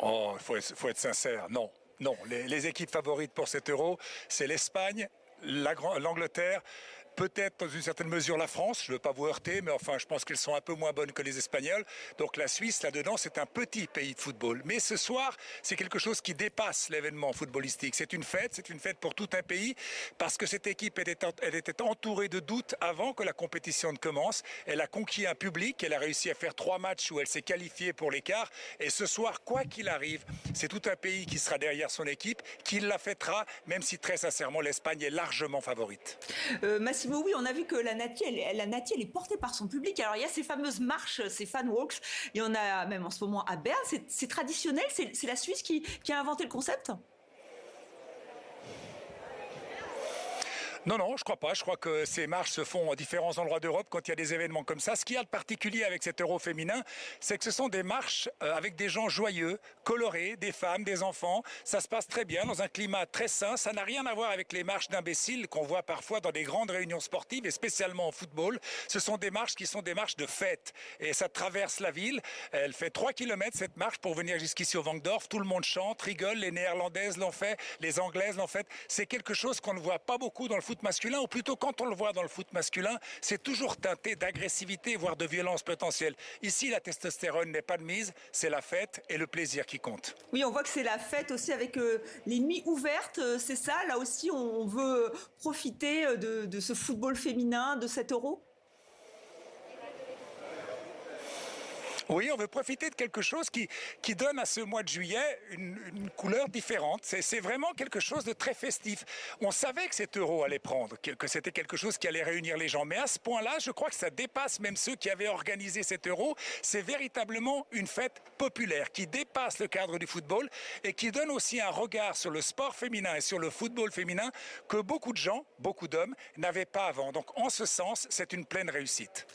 Oh, faut être sincère, non. Non, les équipes favorites pour cet euro, c'est l'Espagne, l'Angleterre, peut-être dans une certaine mesure la France, je ne veux pas vous heurter, mais enfin je pense qu'elles sont un peu moins bonnes que les Espagnols. Donc la Suisse, là-dedans, c'est un petit pays de football. Mais ce soir, c'est quelque chose qui dépasse l'événement footballistique. C'est une fête pour tout un pays, parce que cette équipe, elle était entourée de doutes avant que la compétition ne commence. Elle a conquis un public, elle a réussi à faire 3 matchs où elle s'est qualifiée pour l'écart. Et ce soir, quoi qu'il arrive, c'est tout un pays qui sera derrière son équipe, qui la fêtera, même si très sincèrement, l'Espagne est largement favorite. Massimo, oui, on a vu que la Nati, elle est portée par son public. Alors, il y a ces fameuses marches, ces fan walks. Il y en a même en ce moment à Berne. C'est traditionnel. C'est la Suisse qui a inventé le concept. Non, non, je crois pas. Je crois que ces marches se font en différents endroits d'Europe quand il y a des événements comme ça. Ce qu'il y a de particulier avec cet euro féminin, c'est que ce sont des marches avec des gens joyeux, colorés, des femmes, des enfants. Ça se passe très bien dans un climat très sain. Ça n'a rien à voir avec les marches d'imbéciles qu'on voit parfois dans des grandes réunions sportives et spécialement en football. Ce sont des marches qui sont des marches de fête. Et ça traverse la ville. Elle fait 3 kilomètres cette marche pour venir jusqu'ici au Wankdorf. Tout le monde chante, rigole. Les Néerlandaises l'ont fait, les Anglaises l'ont fait. C'est quelque chose qu'on ne voit pas beaucoup dans le foot masculin, ou plutôt quand on le voit dans le foot masculin, c'est toujours teinté d'agressivité, voire de violence potentielle. Ici, la testostérone n'est pas de mise, c'est la fête et le plaisir qui compte. Oui, on voit que c'est la fête aussi avec les nuits ouvertes. C'est ça. Là aussi, on veut profiter de ce football féminin, de cet euro. Oui, on veut profiter de quelque chose qui donne à ce mois de juillet une couleur différente. C'est vraiment quelque chose de très festif. On savait que cet euro allait prendre, que c'était quelque chose qui allait réunir les gens. Mais à ce point-là, je crois que ça dépasse même ceux qui avaient organisé cet euro. C'est véritablement une fête populaire qui dépasse le cadre du football et qui donne aussi un regard sur le sport féminin et sur le football féminin que beaucoup de gens, beaucoup d'hommes, n'avaient pas avant. Donc en ce sens, c'est une pleine réussite.